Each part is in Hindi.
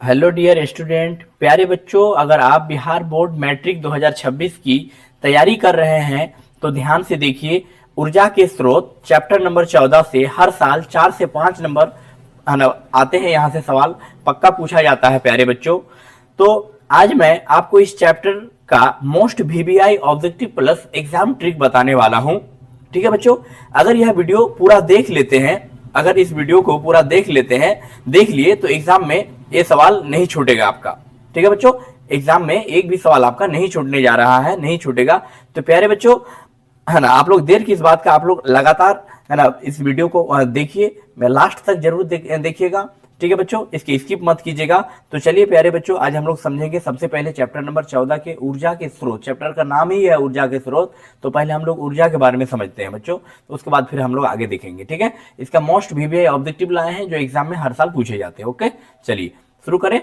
हेलो डियर स्टूडेंट, प्यारे बच्चों, अगर आप बिहार बोर्ड मैट्रिक 2026 की तैयारी कर रहे हैं तो ध्यान से देखिए। ऊर्जा के स्रोत चैप्टर नंबर 14 से हर साल 4 से 5 नंबर है ना आते हैं। यहाँ से सवाल पक्का पूछा जाता है प्यारे बच्चों। तो आज मैं आपको इस चैप्टर का most VBI objective plus exam trick बताने वाला हूँ। ठीक है बच्चों, अगर यह वीडियो पूरा देख लेते हैं, अगर इस वीडियो को पूरा देख लेते हैं, देख लिए तो एग्जाम में ये सवाल नहीं छूटेगा आपका। ठीक है बच्चों, एग्जाम में एक भी सवाल आपका नहीं छूटने जा रहा है, नहीं छूटेगा। तो प्यारे बच्चों, है ना, आप लोग देर किस बात का, आप लोग लगातार है ना इस वीडियो को देखिए, मैं लास्ट तक जरूर देखिएगा। ठीक है बच्चों, इसकी स्किप मत कीजिएगा। तो चलिए प्यारे बच्चों, आज हम लोग समझेंगे सबसे पहले चैप्टर नंबर 14 के ऊर्जा के स्रोत। चैप्टर का नाम ही है ऊर्जा के स्रोत, तो पहले हम लोग ऊर्जा के बारे में समझते हैं बच्चों, तो उसके बाद फिर हम लोग आगे देखेंगे। ठीक है, इसका मोस्ट वीवीआई ऑब्जेक्टिव लाए हैं जो एग्जाम में हर साल पूछे जाते हैं। ओके, चलिए शुरू करें।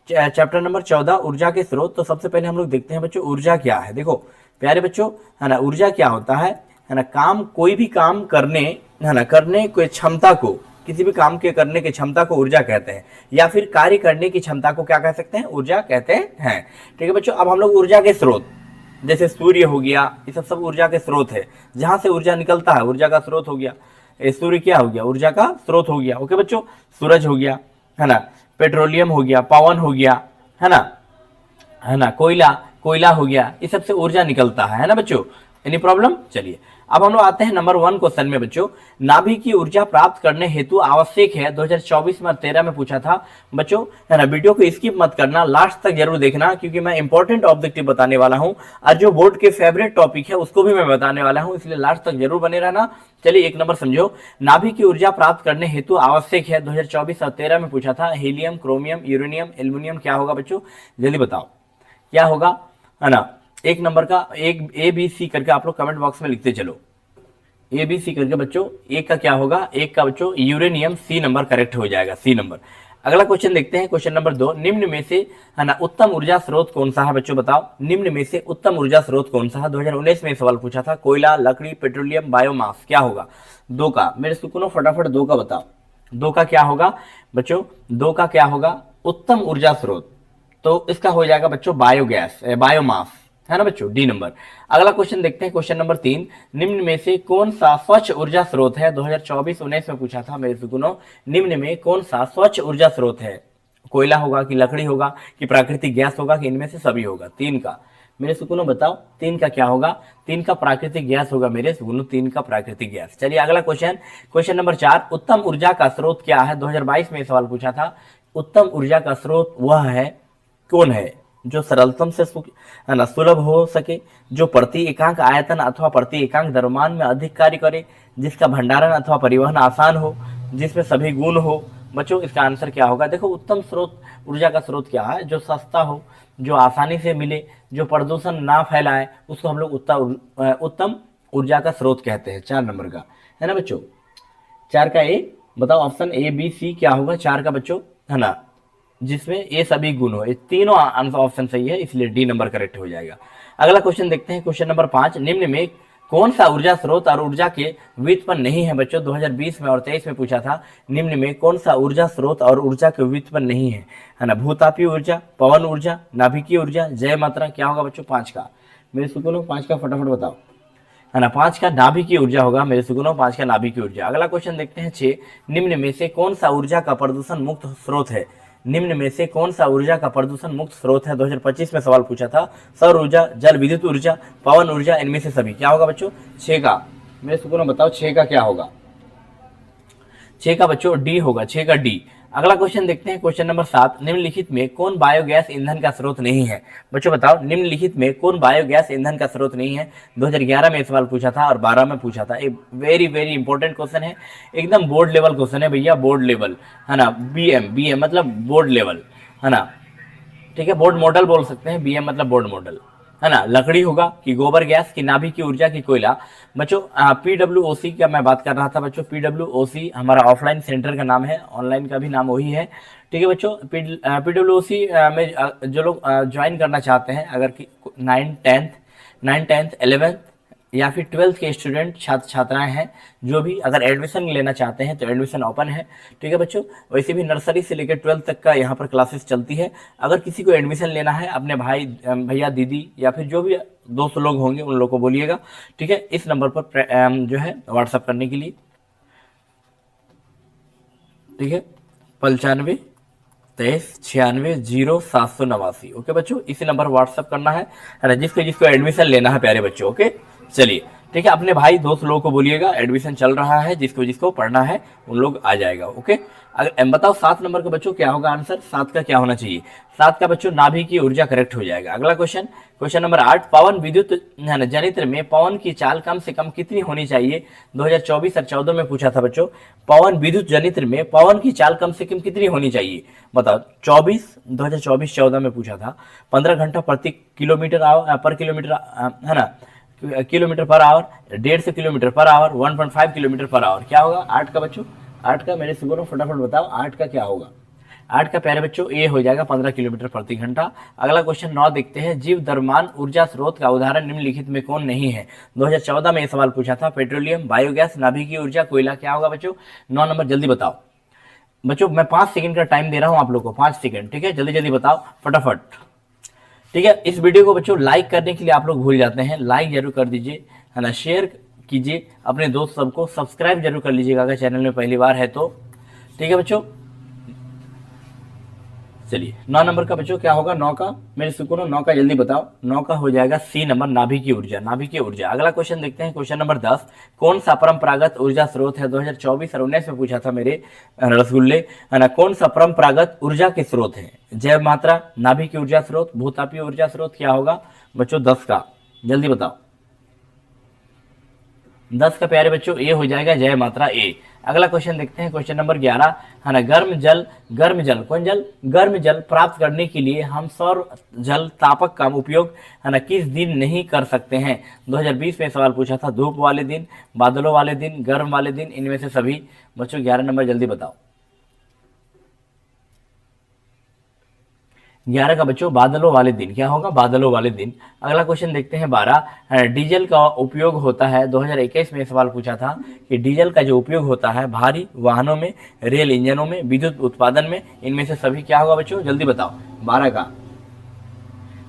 चैप्टर नंबर 14 ऊर्जा के स्रोत। तो सबसे पहले हम लोग देखते हैं बच्चों ऊर्जा क्या है। देखो प्यारे बच्चों, है ना, ऊर्जा क्या होता है ना, काम, कोई भी काम करने, है ना, करने की क्षमता को, किसी भी काम के करने की क्षमता को ऊर्जा कहते हैं, या फिर कार्य करने की क्षमता को क्या कह सकते हैं, ऊर्जा कहते हैं। ठीक है बच्चों, अब हम लोग ऊर्जा के स्रोत, जैसे सूर्य हो गया, ये सब ऊर्जा के स्रोत है, जहां से ऊर्जा निकलता है, ऊर्जा का स्रोत हो गया। सूर्य क्या हो गया, ऊर्जा का स्रोत हो गया। ओके बच्चों, सूरज हो गया, है ना, पेट्रोलियम हो गया, पवन हो गया, है ना, कोयला, कोयला हो गया, इस सबसे ऊर्जा निकलता है ना बच्चों। Any problem? चलिए अब हम लोग आते हैं नंबर 1 क्वेश्चन में बच्चों। नाभिक की ऊर्जा प्राप्त करने हेतु आवश्यक है, 2024 में और 13 में पूछा था बच्चों, है ना। वीडियो को स्किप मत करना, लास्ट तक जरूर देखना, क्योंकि मैं इंपॉर्टेंट ऑब्जेक्टिव बताने वाला हूं और जो बोर्ड के फेवरेट टॉपिक है उसको भी मैं बताने वाला हूं, इसलिए लास्ट तक जरूर बने रहना। चलिए एक नंबर समझो। नाभिक की ऊर्जा प्राप्त करने हेतु आवश्यक है, 2024 और 13 में पूछा था। हीलियम, क्रोमियम, यूरेनियम, एल्यूमिनियम, क्या होगा बच्चों, जल्दी बताओ क्या होगा, है ना। एक नंबर का एक ए बी सी करके आप लोग कमेंट बॉक्स में लिखते चलो, ए बी सी करके बच्चों। एक का क्या होगा, एक का बच्चों यूरेनियम, सी नंबर करेक्ट हो जाएगा, सी नंबर। अगला क्वेश्चन देखते हैं, क्वेश्चन नंबर 2। निम्न में से, है ना, उत्तम ऊर्जा स्रोत कौन सा है बच्चों, बताओ निम्न में से उत्तम ऊर्जा स्रोत कौन सा है। 2019 में सवाल पूछा था। कोयला, लकड़ी, पेट्रोलियम, बायोमास, क्या होगा। दो का मेरे सुकुनो फटाफट दो का बताओ, दो का क्या होगा बच्चों, दो का क्या होगा, उत्तम ऊर्जा स्रोत। तो इसका हो जाएगा बच्चों बायोगैस, बायोमास, है ना बच्चों, डी नंबर। अगला क्वेश्चन देखते हैं, क्वेश्चन नंबर 3। निम्न में से कौन सा स्वच्छ ऊर्जा स्रोत है, 2024-19 में पूछा था मेरे सुकुनो। निम्न में कौन सा स्वच्छ ऊर्जा स्रोत है, कोयला होगा कि लकड़ी होगा कि प्राकृतिक गैस होगा कि इनमें से सभी होगा। तीन का मेरे सुकुनो बताओ, तीन का क्या होगा, तीन का प्राकृतिक गैस होगा मेरे सुकुनो, तीन का प्राकृतिक गैस। चलिए अगला क्वेश्चन, क्वेश्चन नंबर 4। उत्तम ऊर्जा का स्रोत क्या है, 2022 में सवाल पूछा था। उत्तम ऊर्जा का स्रोत वह है, कौन है, जो सरलतम से है ना सुलभ हो सके, जो प्रति एकांक आयतन अथवा प्रति एकांक द्रव्यमान में अधिक कार्य करे, जिसका भंडारण अथवा परिवहन आसान हो, जिसमें सभी गुण हो। बच्चों इसका आंसर क्या होगा, देखो उत्तम स्रोत, ऊर्जा का स्रोत क्या है, जो सस्ता हो, जो आसानी से मिले, जो प्रदूषण ना फैलाए, उसको हम लोग उत्तम ऊर्जा का स्रोत कहते हैं। 4 नंबर का, है ना बच्चों, 4 का ए बताओ, ऑप्शन ए बी सी क्या होगा 4 का बच्चों, है ना, जिसमें ये सभी गुण हो। ये तीनों आंसर ऑप्शन सही है, इसलिए डी नंबर करेक्ट हो जाएगा। अगला क्वेश्चन देखते हैं, क्वेश्चन नंबर 5। निम्न में कौन सा ऊर्जा स्रोत और ऊर्जा के व्युत्पन्न नहीं है बच्चों, 2020 में और 23 में पूछा था। निम्न में कौन सा ऊर्जा स्रोत और ऊर्जा के व्युत्पन्न नहीं है ना, भूतापीय ऊर्जा, पवन ऊर्जा, नाभिकीय ऊर्जा, जय मात्रा, क्या होगा बच्चों 5 का, मेरे सुकुनो 5 का फटाफट बताओ, है ना, 5 का नाभिकीय ऊर्जा होगा मेरे सुकुनो, 5 का नाभिकीय ऊर्जा। अगला क्वेश्चन देखते हैं 6। निम्न में से कौन सा ऊर्जा का प्रदूषण मुक्त स्रोत है, निम्न में से कौन सा ऊर्जा का प्रदूषण मुक्त स्रोत है, 2025 में सवाल पूछा था। सौर ऊर्जा, जल विद्युत ऊर्जा, पवन ऊर्जा, इनमें से सभी, क्या होगा बच्चों 6 का, मेरे सुकुनो बताओ 6 का क्या होगा, 6 का बच्चों डी होगा, 6 का डी। अगला क्वेश्चन देखते हैं, क्वेश्चन नंबर 7। निम्नलिखित में कौन बायोगैस ईंधन का स्रोत नहीं है बच्चों, बताओ निम्नलिखित में कौन बायोगैस ईंधन का स्रोत नहीं है। 2011 में सवाल पूछा था और 12 में पूछा था। एक वेरी वेरी इंपॉर्टेंट क्वेश्चन है, एकदम बोर्ड लेवल क्वेश्चन है भैया, बोर्ड लेवल, है ना, बीएम मतलब बोर्ड लेवल, है ना, ठीक है, बोर्ड मॉडल बोल सकते हैं, बीएम मतलब बोर्ड मॉडल, है ना। लकड़ी होगा कि गोबर गैस की नाभिक की ऊर्जा की कोयला। बच्चों पीडब्ल्यूओसी का मैं बात कर रहा था बच्चों, पीडब्ल्यूओसी हमारा ऑफलाइन सेंटर का नाम है, ऑनलाइन का भी नाम वही है। ठीक है बच्चों, पीडब्ल्यूओसी में जो लोग ज्वाइन करना चाहते हैं, अगर कि 9th 10th 11th या फिर 12th के स्टूडेंट छात्र छात्राएं हैं, जो भी अगर एडमिशन लेना चाहते हैं तो एडमिशन ओपन है। ठीक है बच्चों, वैसे भी नर्सरी से लेकर 12th तक का यहाँ पर क्लासेस चलती है। अगर किसी को एडमिशन लेना है, अपने भाई भैया दीदी या फिर जो भी दोस्त लोग होंगे उन लोग को बोलिएगा। ठीक है, इस नंबर पर जो है व्हाट्सअप करने के लिए। ठीक है, 95 23 96 0789। ओके बच्चों, इसी नंबर व्हाट्सअप करना है ना, जिसको जिसको एडमिशन लेना है प्यारे बच्चों। ओके चलिए, ठीक है, अपने भाई दोस्त लोगों को बोलिएगा एडमिशन चल रहा है, जिसको जिसको पढ़ना है उन लोग आ जाएगा। ओके, अगर बताओ 7 नंबर का बच्चों क्या होगा आंसर, 7 का क्या होना चाहिए? 7 का बच्चों नाभि की ऊर्जा करेक्ट हो जाएगा। अगला क्वेश्चन, क्वेश्चन नंबर 8, पवन विद्युत जनित्र में पवन की चाल कम से कम कितनी होनी चाहिए? 2024 और 14 में पूछा था बच्चों, पवन विद्युत जनित्र में पवन की चाल कम से कम कितनी होनी चाहिए? बताओ। 2024-14 में पूछा था 15 घंटा प्रति किलोमीटर पर किलोमीटर, है ना, kilometre per hour, 150 kilometre per hour, 1.5 kilometre per hour. क्या होगा 8 का बच्चों? 8 का मेरे से बोलो फटाफट बताओ, 8 का क्या होगा? 8 का प्यारे बच्चों ए हो जाएगा 15 किलोमीटर प्रति घंटा। अगला क्वेश्चन 9 देखते हैं, जीव द्रव्यमान ऊर्जा स्रोत का उदाहरण निम्नलिखित में कौन नहीं है? 2014 में ये सवाल पूछा था। पेट्रोलियम, बायोगैस, नाभिकीय ऊर्जा, कोयला। क्या होगा बच्चों? 9 नंबर जल्दी बताओ बच्चों, मैं 5 सेकंड का टाइम दे रहा हूं आप लोग को, 5 सेकंड। ठीक है, जल्दी जल्दी बताओ फटाफट। ठीक है, इस वीडियो को बच्चों लाइक करने के लिए आप लोग भूल जाते हैं, लाइक जरूर कर दीजिए, है ना, शेयर कीजिए अपने दोस्त सबको, सब्सक्राइब जरूर कर लीजिएगा अगर चैनल में पहली बार है तो। ठीक है बच्चों, चलिए 9 नंबर का बच्चों क्या होगा? 9 का मेरे सुकून 9 का जल्दी बताओ। 9 का हो जाएगा सी नंबर, नाभिकीय ऊर्जा, नाभिकीय ऊर्जा। अगला क्वेश्चन देखते हैं, क्वेश्चन नंबर 10, कौन सा परंपरागत ऊर्जा स्रोत है? 2024 और 19 में पूछा था मेरे रसगुल्ले, है ना, कौन सा परंपरागत ऊर्जा के स्रोत है? जैव मात्रा, नाभिकीय ऊर्जा स्रोत, भूतापीय ऊर्जा स्रोत। क्या होगा बच्चों 10 का? जल्दी बताओ। 10 का प्यारे बच्चों ए हो जाएगा, जय मात्रा ए। अगला क्वेश्चन देखते हैं, क्वेश्चन नंबर 11, है ना, गर्म जल, कौन जल? गर्म जल प्राप्त करने के लिए हम सौर जल तापक का उपयोग, है ना, किस दिन नहीं कर सकते हैं? 2020 में सवाल पूछा था। धूप वाले दिन, बादलों वाले दिन, गर्म वाले दिन, इनमें से सभी। बच्चों 11 नंबर जल्दी बताओ। 11 का बच्चों बादलों वाले दिन। क्या होगा? बादलों वाले दिन। अगला क्वेश्चन देखते हैं 12, डीजल का उपयोग होता है। 2021 में सवाल पूछा था कि डीजल का जो उपयोग होता है भारी वाहनों में, रेल इंजनों में, विद्युत उत्पादन में, इनमें से सभी। क्या होगा बच्चों जल्दी बताओ?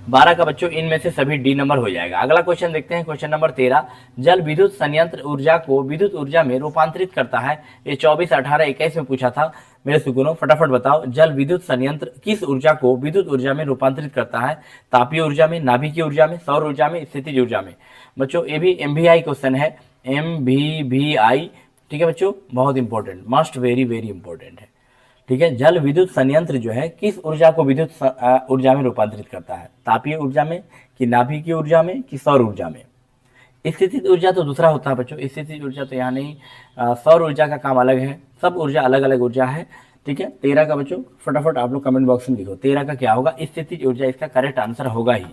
12 का बच्चों इनमें से सभी डी नंबर हो जाएगा। अगला क्वेश्चन देखते हैं, क्वेश्चन नंबर 13, जल विद्युत संयंत्र ऊर्जा को विद्युत ऊर्जा में रूपांतरित करता है। ये 24, 18, 21 में पूछा था मेरे सुकूनों, फटाफट बताओ। जल विद्युत संयंत्र किस ऊर्जा को विद्युत ऊर्जा में रूपांतरित करता है? तापीय ऊर्जा में, नाभिकीय ऊर्जा में, सौर ऊर्जा में, स्थितिज ऊर्जा में। बच्चों ये भी MVI क्वेश्चन है, MVVI। ठीक है बच्चों, बहुत important, must very very important है। ठीक है, जल विद्युत संयंत्र जो है किस ऊर्जा को विद्युत ऊर्जा में रूपांतरित करता है? तापीय ऊर्जा में, कि नाभिकीय ऊर्जा में, कि सौर ऊर्जा में? स्थितिज ऊर्जा तो दूसरा होता है बच्चों, स्थितिज ऊर्जा तो यहाँ नहीं, सौर ऊर्जा का काम अलग है, सब ऊर्जा अलग अलग ऊर्जा है। ठीक है, 13 का बच्चों फटाफट आप लोग कमेंट बॉक्स में लिखो, 13 का क्या होगा? स्थितिज ऊर्जा इसका करेक्ट आंसर होगा ही।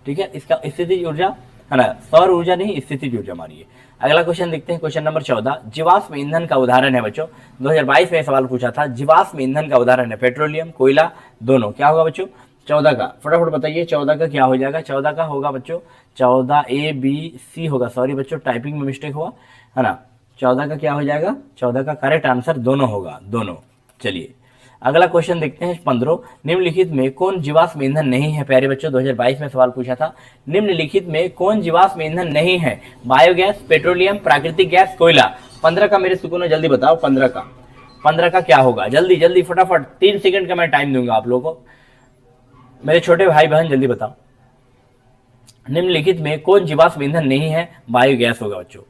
ठीक है, इसका स्थितिज ऊर्जा, है ना, सौर ऊर्जा नहीं, स्थितिज ऊर्जा मानिए। अगला क्वेश्चन देखते हैं, क्वेश्चन नंबर 14, जीवाश्म ईंधन का उदाहरण है बच्चों। 2022 में सवाल पूछा था, जीवाश्म ईंधन का उदाहरण है पेट्रोलियम, कोयला, दोनों। क्या होगा बच्चों 14 का? फटाफट बताइए 14 का क्या हो जाएगा? 14 का होगा बच्चों 14 ABC होगा, सॉरी बच्चों टाइपिंग में मिस्टेक हुआ, है ना। 14 का क्या हो जाएगा? 14 का करेक्ट आंसर दोनों होगा, दोनों। चलिए अगला क्वेश्चन देखते हैं 15, निम्नलिखित में कौन जीवाश्म ईंधन नहीं है? प्यारे बच्चों 2022 में सवाल पूछा था, निम्नलिखित में कौन जीवाश्म ईंधन नहीं है? बायोगैस, पेट्रोलियम, प्राकृतिक गैस, कोयला। 15 का मेरे सुकून जल्दी बताओ। 15 का क्या होगा? जल्दी जल्दी फटाफट, 3 सेकंड का मैं टाइम दूंगा आप लोगों को। मेरे छोटे भाई बहन जल्दी बताओ, निम्नलिखित में कौन जीवाश्म ईंधन नहीं है? बायोगैस होगा बच्चों।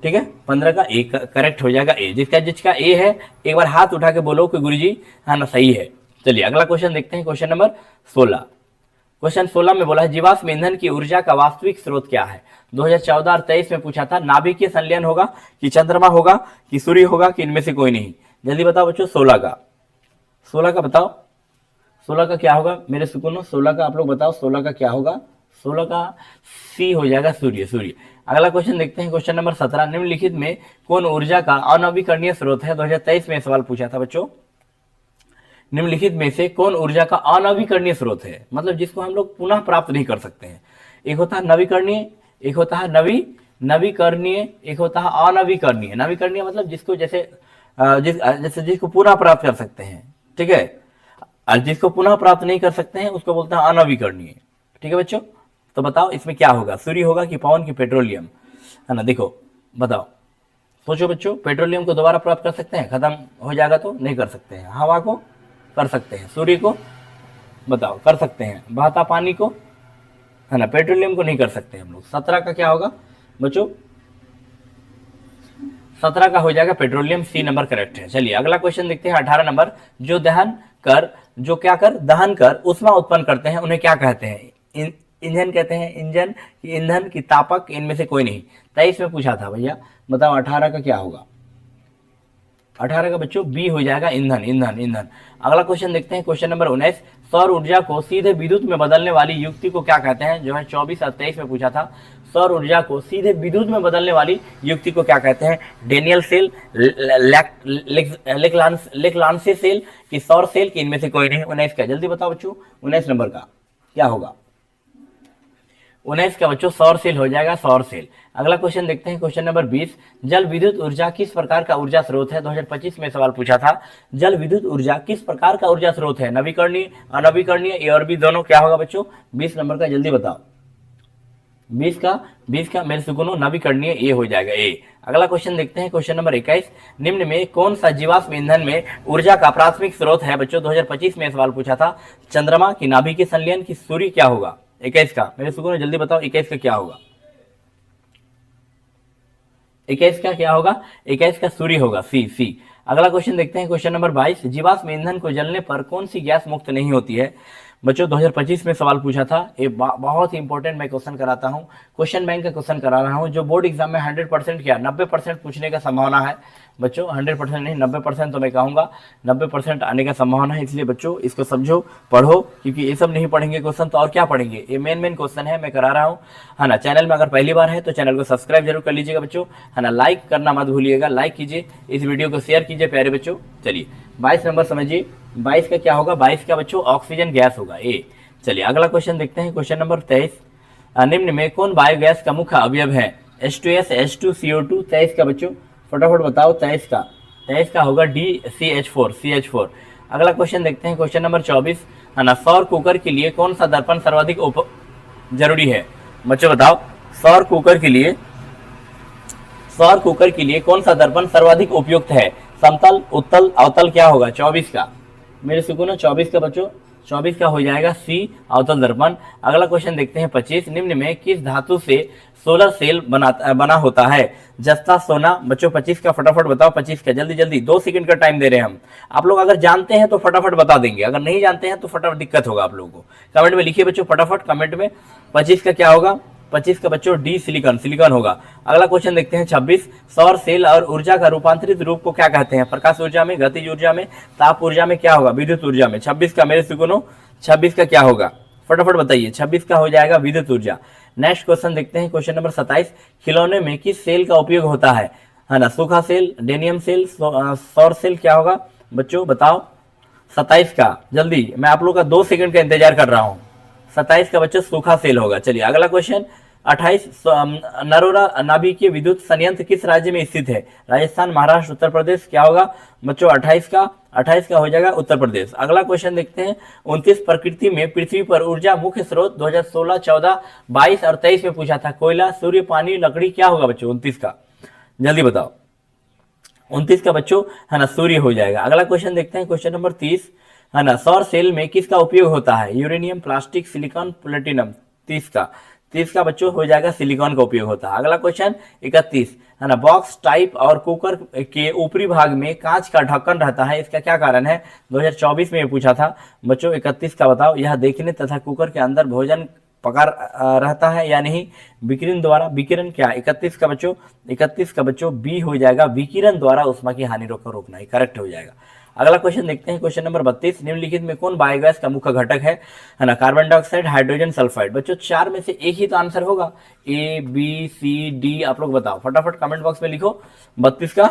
ठीक है, 15 का ए करेक्ट हो जाएगा, ए। जिसका ए है एक बार हाथ उठा के बोलो कि गुरुजी हाँ ना सही है। चलिए अगला क्वेश्चन देखते हैं, क्वेश्चन नंबर 16। क्वेश्चन 16 में बोला है, जीवाश्म ईंधन की ऊर्जा का वास्तविक स्रोत क्या है? 2014 और 23 में पूछा था, नाभिकीय संलयन होगा, कि चंद्रमा होगा, कि सूर्य होगा, कि इनमें से कोई नहीं? जल्दी बताओ बच्चों। 16 का बताओ। 16 का क्या होगा मेरे सुकूनों? 16 का आप लोग बताओ, 16 का क्या होगा? 16 का सी हो जाएगा, सूर्य। अगला क्वेश्चन देखते हैं, क्वेश्चन नंबर 17, निम्नलिखित में कौन ऊर्जा का अनवीकरणीय स्रोत है? 2023 में सवाल पूछा था बच्चों, निम्नलिखित में से कौन ऊर्जा का अनवीकरणीय स्रोत है? मतलब जिसको हम लोग पुनः प्राप्त नहीं कर सकते हैं। एक होता है नवीकरणीय, एक होता है नवीकरणीय, एक होता है अनवीकरणीय। नवीकरणीय मतलब जिसको जैसे जिसको पुनः प्राप्त कर सकते हैं, ठीक है। और जिसको पुनः प्राप्त नहीं कर सकते हैं उसको बोलते हैं अनवीकरणीय, ठीक है बच्चों। तो बताओ इसमें क्या होगा, सूर्य होगा कि पवन की पेट्रोलियम, है ना। देखो बताओ, सोचो बच्चों, पेट्रोलियम को दोबारा प्राप्त कर सकते हैं, खत्म हो जाएगा तो नहीं कर सकते हैं। हवा को कर सकते हैं, सूर्य को बताओ कर सकते हैं, बहता पानी को, है ना, पेट्रोलियम को नहीं कर सकते हम लोग। 17 का क्या होगा बच्चों, 17 का हो जाएगा पेट्रोलियम, सी नंबर करेक्ट है। चलिए अगला क्वेश्चन देखते हैं 18 नंबर। जो दहन कर उष्मा उत्पन्न करते हैं उन्हें क्या कहते हैं? इंजन कहते हैं, इंजन की ईंधन की तापक, इनमें से कोई नहीं। 23 में पूछा था भैया, बताओ 18 का क्या होगा? 18 का बच्चों बी हो जाएगा, ईंधन ईंधन ईंधन। अगला क्वेश्चन देखते हैं, क्वेश्चन नंबर 19। सौर ऊर्जा को सीधे विद्युत में बदलने वाली युक्ति को क्या कहते हैं? जो है 24 और 23 में पूछा था। सौर ऊर्जा को सीधे विद्युत में बदलने वाली युक्ति को क्या कहते हैं? डेनियल सेल, लेक्लांसे सेल की सौर सेल की, इनमें से कोई नहीं। 19 का जल्दी बताओ बच्चों, 19 नंबर का क्या होगा? 19 का बच्चों सौर सेल हो जाएगा, सौर सेल। अगला क्वेश्चन देखते हैं, क्वेश्चन नंबर 20। जल विद्युत ऊर्जा किस प्रकार का ऊर्जा स्रोत है? 2025 में सवाल पूछा था। जल विद्युत ऊर्जा किस प्रकार का ऊर्जा स्रोत है? नवीकरणीय, अनवीकरणीय, ए और बी दोनों। क्या होगा बच्चों 20 नंबर का? जल्दी बताओ। 20 का मेरे सुगुनो नवीकरणीय, ए हो जाएगा, ए। अगला क्वेश्चन देखते हैं, क्वेश्चन नंबर 21। निम्न में कौन सा जीवाश्म ईंधन में ऊर्जा का प्राथमिक स्रोत है? बच्चों 2025 में सवाल पूछा था। चंद्रमा की नाभि के संलयन की सूर्य, क्या होगा? 21 का मेरे सुगुनो जल्दी बताओ, 21 का क्या होगा? 21 का क्या होगा? 21 का सूर्य होगा, सी। अगला क्वेश्चन देखते हैं, क्वेश्चन नंबर 22। जीवाश्म ईंधन को जलने पर कौन सी गैस मुक्त नहीं होती है? बच्चों 2025 में सवाल पूछा था। ये बहुत ही इंपॉर्टेंट मैं क्वेश्चन कराता हूँ, क्वेश्चन बैंक का क्वेश्चन करा रहा हूँ, जो बोर्ड एग्जाम में 100% क्या 90% पूछने का संभावना है बच्चों। 100% नहीं, 90% तो मैं कहूँगा 90% आने का संभावना है। इसलिए बच्चों इसको समझो, पढ़ो, क्योंकि ये सब नहीं पढ़ेंगे क्वेश्चन तो और क्या पढ़ेंगे। ये मेन क्वेश्चन है, मैं करा रहा हूँ, है ना। चैनल में अगर पहली बार है तो चैनल को सब्सक्राइब जरूर कर लीजिएगा बच्चों, है ना। लाइक करना मत भूलिएगा, लाइक कीजिए, इस वीडियो को शेयर कीजिए प्यारे बच्चों। चलिए 22 नंबर समझिए, 22 का क्या होगा? 22 का बच्चों ऑक्सीजन गैस होगा, ए। चलिए अगला क्वेश्चन देखते हैं, क्वेश्चन नंबर 23। निम्न में कौन बायोगैस का मुख्य अवयव है? H2S, H2, CO2। 23 का बच्चों फटाफट बताओ, 23 का होगा डी, CH4। अगला क्वेश्चन देखते हैं, क्वेश्चन नंबर 24, है ना। सौर कुकर के लिए कौन सा दर्पण सर्वाधिक जरूरी है? बच्चों बताओ, सौर कुकर के लिए कौन सा दर्पण सर्वाधिक उपयुक्त है? समतल, उत्तल, अवतल, क्या होगा? 24 का मेरे सुकून, 24 का बच्चों, 24 का हो जाएगा, सी, अवतल दर्पण। अगला क्वेश्चन देखते हैं 25। निम्न में किस धातु से सोलर सेल बना होता है? जस्ता, सोना। बच्चों 25 का फटाफट बताओ, 25 का जल्दी 2 सेकंड का टाइम दे रहे हैं हम। आप लोग अगर जानते हैं तो फटाफट बता देंगे, अगर नहीं जानते हैं तो फटाफट दिक्कत होगा आप लोगों को। कमेंट में लिखिए बच्चों फटाफट, कमेंट में। 25 का क्या होगा? 25 का बच्चों डी, सिलिकॉन होगा। अगला क्वेश्चन देखते हैं 26। सौर सेल और ऊर्जा का रूपांतरित रूप को क्या कहते हैं? प्रकाश ऊर्जा में, गतिज ऊर्जा में, ताप ऊर्जा में, क्या होगा? विद्युत ऊर्जा में। 26 का मेरे सुगुनो, 26 का क्या होगा? फटाफट बताइए। 26 का हो जाएगा विद्युत ऊर्जा। नेक्स्ट क्वेश्चन देखते हैं, क्वेश्चन नंबर 27। खिलौने में किस सेल का उपयोग होता है ना? सूखा सेल, डेनियम सेल, सौर सेल, क्या होगा बच्चों बताओ? 27 का जल्दी, मैं आप लोग का 2 सेकंड का इंतजार कर रहा हूँ। 27 का बच्चों सूखा सेल होगा। चलिए अगला क्वेश्चन 28। नरोरा नाभिकीय विद्युत संयंत्र किस राज्य में स्थित है? राजस्थान, महाराष्ट्र, उत्तर प्रदेश, क्या होगा बच्चों? 28 का हो जाएगा उत्तर प्रदेश। अगला क्वेश्चन देखते हैं 29। प्रकृति में पृथ्वी पर ऊर्जा मुख्य स्रोत 2016, 14, 22 और 23 में पूछा था। कोयला, सूर्य, पानी, लकड़ी, क्या होगा बच्चों 29 का? जल्दी बताओ। 29 का बच्चों, है ना, सूर्य हो जाएगा। अगला क्वेश्चन देखते हैं, क्वेश्चन नंबर 30, है ना। सौर सेल में किसका उपयोग होता है? Uranium, plastic, silicon, platinum. 30 का बच्चों हो जाएगा सिलिकॉन का उपयोग होता है। अगला क्वेश्चन 31, है ना। बॉक्स टाइप और कुकर के ऊपरी भाग में कांच का ढक्कन रहता है, इसका क्या कारण है? 2024 में पूछा था बच्चों। 31 का बताओ। यह देखने तथा कुकर के अंदर भोजन पका रहता है या नहीं? विकिरण द्वारा। विकिरण क्या? 31 का बच्चों बी हो जाएगा, विकिरण द्वारा उष्मा की हानि रोकना ही करेक्ट हो जाएगा। अगला क्वेश्चन देखते हैं, क्वेश्चन नंबर 32। निम्नलिखित में कौन बायोगैस का मुख्य घटक है ना? Carbon dioxide, hydrogen, sulphide. बच्चों 4 में से एक ही तो आंसर होगा, ए, बी, सी, डी। आप लोग बताओ फटाफट कमेंट बॉक्स में लिखो। 32 का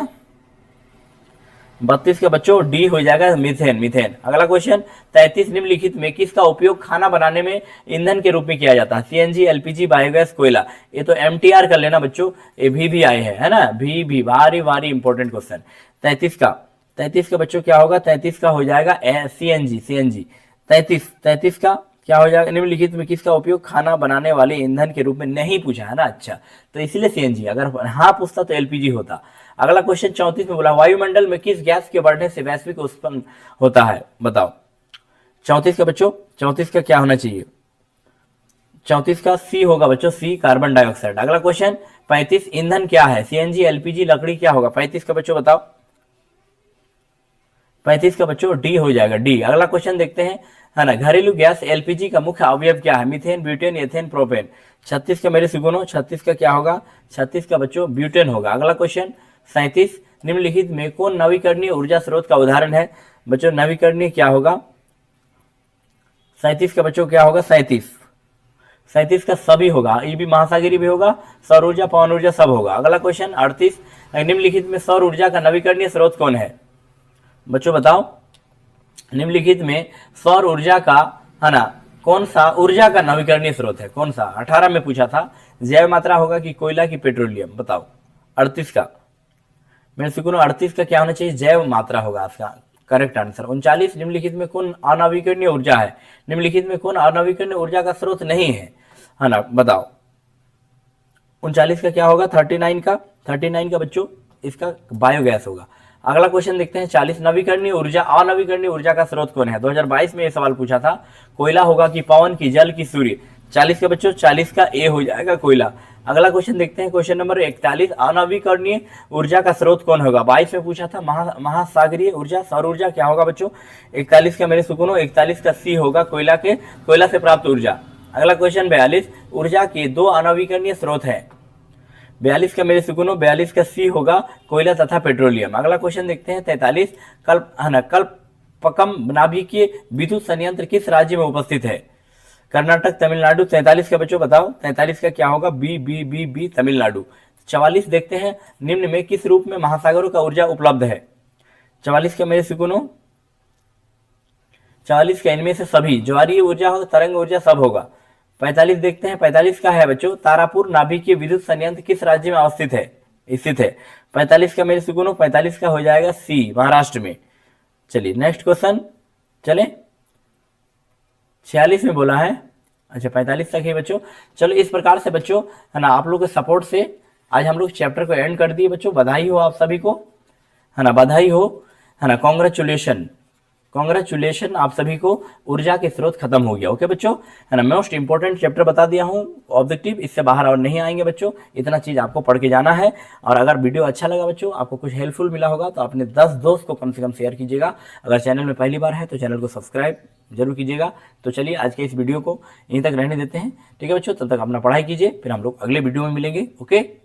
32 का बच्चों डी हो जाएगा मीथेन। मीथेन। अगला क्वेश्चन 33 निम्नलिखित में किसका उपयोग खाना बनाने में ईंधन के रूप में किया जाता है? सीएनजी, एलपीजी, बायोगैस, कोयला। ये तो एमटीआर कर लेना बच्चों, ये भी आए हैं, है ना, भी वारी वारी इंपॉर्टेंट क्वेश्चन। 33 का बच्चों क्या होगा? 33 का हो जाएगा सीएनजी। सीएनजी 33 का क्या हो जाएगा? निम्नलिखित में किसका उपयोग खाना बनाने वाले ईंधन के रूप में नहीं पूछा है ना, अच्छा, तो इसलिए सीएनजी। अगर हाँ पूछता तो एलपीजी होता। अगला क्वेश्चन 34 में बोला वायुमंडल में किस गैस के बढ़ने से वैश्विक उत्पन्न होता है? बताओ। 34 का बच्चों, 34 का क्या होना चाहिए? 34 का सी होगा बच्चों, सी कार्बन डाइऑक्साइड। अगला क्वेश्चन 35 ईंधन क्या है? सीएनजी, एलपीजी, लकड़ी, क्या होगा? 35 का बच्चों बताओ। 35 का बच्चों डी हो जाएगा, डी। अगला क्वेश्चन देखते हैं, है ना, घरेलू गैस एलपीजी का मुख्य अवयव क्या है? Methane, butane, ethane, propane. 36 का मेरे सुगुनो, 36 का क्या होगा? 36 का बच्चों ब्यूटेन होगा। अगला क्वेश्चन 37 निम्नलिखित में कौन नवीकरणीय ऊर्जा स्रोत का उदाहरण है? बच्चों नवीकरणीय क्या होगा? 37 का बच्चों क्या होगा? 37 का सभी होगा, ये भी महासागरीय भी होगा, सौर ऊर्जा, पवन ऊर्जा सब होगा। अगला क्वेश्चन 38 निम्नलिखित में सौर ऊर्जा का नवीकरणीय स्रोत कौन है? बच्चों बताओ, निम्नलिखित में सौर ऊर्जा का, है ना, कौन सा ऊर्जा का नवीकरणीय स्रोत है? कौन सा? 18 में पूछा था। जैव मात्रा होगा कि कोयला की पेट्रोलियम? बताओ। 38 का मेरे सुकुनो 38 का क्या होना चाहिए? जैव मात्रा होगा इसका करेक्ट आंसर। 39 निम्नलिखित में कौन अनवीकरणीय ऊर्जा है? निम्नलिखित में कौन अनवीकरणीय ऊर्जा का स्रोत नहीं है ना, बताओ। 39 का क्या होगा? 39 का बच्चों इसका बायोगैस होगा। अगला क्वेश्चन देखते हैं 40 नवीकरणीय ऊर्जा, अनवीकरणीय ऊर्जा का स्रोत कौन है? 2022 में ये सवाल पूछा था। कोयला होगा कि पवन की, जल की, सूर्य? 40 का बच्चों 40 का ए हो जाएगा कोयला। अगला क्वेश्चन देखते हैं क्वेश्चन नंबर 41 अनवीकरणीय ऊर्जा का स्रोत कौन होगा? 22 में पूछा था। महासागरीय ऊर्जा, सौर ऊर्जा, क्या होगा बच्चों? 41 का मेरे सुकुनो 41 का सी होगा, कोयला से प्राप्त ऊर्जा। अगला क्वेश्चन 42 ऊर्जा के दो अनवीकरणीय स्रोत है। 42 का मेरे सुकुनो 42 का सी होगा, कोयला तथा पेट्रोलियम। अगला क्वेश्चन देखते हैं 43 कल्पकम नाभिकीय विद्युत संयंत्र किस राज्य में उपस्थित है? कर्नाटक, तमिलनाडु। 43 का बच्चों बताओ, 43 का क्या होगा? बी तमिलनाडु। 44 देखते हैं निम्न में किस रूप में महासागरों का ऊर्जा उपलब्ध है? 44 का मेरे सुकुनो 44 का इनमें से सभी, ज्वारीय ऊर्जा होगा, तरंग ऊर्जा सब होगा। 45 देखते हैं, 45 का है बच्चों तारापुर नाभिकीय विद्युत संयंत्र किस राज्य में अवस्थित है? स्थित है। 45 का मेरे सुकुनो 45 का हो जाएगा सी, महाराष्ट्र में। चलिए नेक्स्ट क्वेश्चन चले। 46 में बोला है, अच्छा 45 तक है बच्चों। चलो इस प्रकार से बच्चों, है ना, आप लोग के सपोर्ट से आज हम लोग चैप्टर को एंड कर दिए बच्चों। बधाई हो आप सभी को, है ना, बधाई हो, है ना, कॉन्ग्रेचुलेशन आप सभी को। ऊर्जा के स्रोत खत्म हो गया। ओके बच्चों, है ना, मोस्ट इंपॉर्टेंट चैप्टर बता दिया हूँ, ऑब्जेक्टिव, इससे बाहर और नहीं आएंगे बच्चों। इतना चीज आपको पढ़ के जाना है। और अगर वीडियो अच्छा लगा बच्चों, आपको कुछ हेल्पफुल मिला होगा, तो अपने 10 दोस्त को कम से कम शेयर कीजिएगा। अगर चैनल में पहली बार है तो चैनल को सब्सक्राइब जरूर कीजिएगा। तो चलिए आज के इस वीडियो को यहीं तक रहने देते हैं, ठीक है बच्चों। तब तक अपना पढ़ाई कीजिए, फिर हम लोग अगले वीडियो में मिलेंगे। ओके।